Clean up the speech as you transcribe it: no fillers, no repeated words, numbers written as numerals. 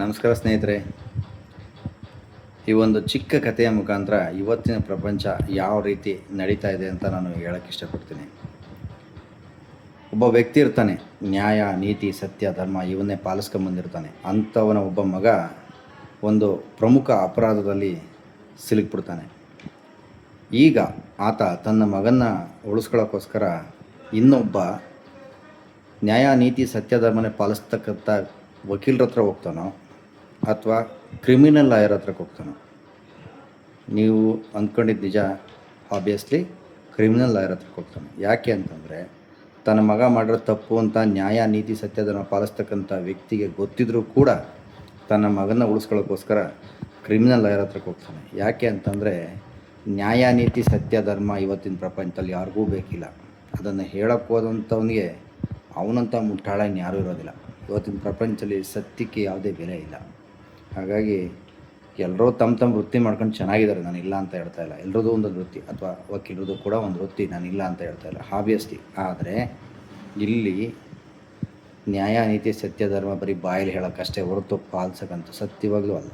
ನಮಸ್ಕಾರ ಸ್ನೇಹಿತರೆ. ಈ ಒಂದು ಚಿಕ್ಕ ಕಥೆಯ ಮುಖಾಂತರ ಇವತ್ತಿನ ಪ್ರಪಂಚ ಯಾವ ರೀತಿ ನಡೀತಾ ಇದೆ ಅಂತ ನಾನು ಹೇಳೋಕ್ಕೆ ಇಷ್ಟಪಡ್ತೀನಿ. ಒಬ್ಬ ವ್ಯಕ್ತಿ ಇರ್ತಾನೆ, ನ್ಯಾಯ, ನೀತಿ, ಸತ್ಯ, ಧರ್ಮ ಇವನ್ನೇ ಪಾಲಿಸ್ಕೊಂಬಂದಿರ್ತಾನೆ. ಅಂಥವನ ಒಬ್ಬ ಮಗ ಒಂದು ಪ್ರಮುಖ ಅಪರಾಧದಲ್ಲಿ ಸಿಲುಕ್ಬಿಡ್ತಾನೆ. ಈಗ ಆತ ತನ್ನ ಮಗನ್ನ ಉಳಿಸ್ಕೊಳ್ಳೋಕ್ಕೋಸ್ಕರ ಇನ್ನೊಬ್ಬ ನ್ಯಾಯ, ನೀತಿ, ಸತ್ಯ, ಧರ್ಮನೇ ಪಾಲಿಸ್ತಕ್ಕಂಥ ವಕೀಲರ ಹತ್ರ ಹೋಗ್ತಾನೋ ಅಥವಾ ಕ್ರಿಮಿನಲ್ ಲಾಯರ್ ಹತ್ರಕ್ಕೆ ಹೋಗ್ತಾನೋ. ನೀವು ಅಂದ್ಕೊಂಡಿದ್ದು ನಿಜ. ಆಬ್ವಿಯಸ್ಲಿ ಕ್ರಿಮಿನಲ್ ಲಾಯರ್ ಹತ್ರಕ್ಕೆ ಹೋಗ್ತಾನೆ. ಯಾಕೆ ಅಂತಂದರೆ ತನ್ನ ಮಗ ಮಾಡಿರೋ ತಪ್ಪು ಅಂತ ನ್ಯಾಯ, ನೀತಿ, ಸತ್ಯ, ಧರ್ಮ ಪಾಲಿಸ್ತಕ್ಕಂಥ ವ್ಯಕ್ತಿಗೆ ಗೊತ್ತಿದ್ರೂ ಕೂಡ ತನ್ನ ಮಗನ ಉಳಿಸ್ಕೊಳ್ಳೋಕ್ಕೋಸ್ಕರ ಕ್ರಿಮಿನಲ್ ಲಾಯರ್ ಹತ್ರಕ್ಕೆ ಹೋಗ್ತಾನೆ. ಯಾಕೆ ಅಂತಂದರೆ ನ್ಯಾಯ, ನೀತಿ, ಸತ್ಯ, ಧರ್ಮ ಇವತ್ತಿನ ಪ್ರಪಂಚದಲ್ಲಿ ಯಾರಿಗೂ ಬೇಕಿಲ್ಲ. ಅದನ್ನು ಹೇಳಕ್ಕೆ ಹೋದಂಥವನಿಗೆ ಅವನಂಥ ಮುಟ್ಟಾಳ ಯಾರೂ ಇರೋದಿಲ್ಲ. ಇವತ್ತಿನ ಪ್ರಪಂಚದಲ್ಲಿ ಸತ್ಯಕ್ಕೆ ಯಾವುದೇ ಬೆಲೆ ಇಲ್ಲ. ಹಾಗಾಗಿ ಎಲ್ಲರೂ ತಮ್ಮ ವೃತ್ತಿ ಮಾಡ್ಕೊಂಡು ಚೆನ್ನಾಗಿದ್ದಾರೆ, ನಾನು ಇಲ್ಲ ಅಂತ ಹೇಳ್ತಾ ಇಲ್ಲ. ಎಲ್ಲರದ್ದು ಒಂದೊಂದು ವೃತ್ತಿ, ಅಥವಾ ವಕೀಲರದು ಕೂಡ ಒಂದು ವೃತ್ತಿ, ನಾನು ಇಲ್ಲ ಅಂತ ಹೇಳ್ತಾ ಇಲ್ಲ, ಆಬ್ವಿಯಸ್ಲಿ. ಆದರೆ ಇಲ್ಲಿ ನ್ಯಾಯ, ನೀತಿ, ಸತ್ಯ, ಧರ್ಮ ಬರೀ ಬಾಯಲ್ಲಿ ಹೇಳೋಕ್ಕಷ್ಟೇ ಹೊರತು ಪಾಲಿಸೋಕ್ಕಂತ ಸತ್ಯವಾಗಲೂ ಅಲ್ಲ.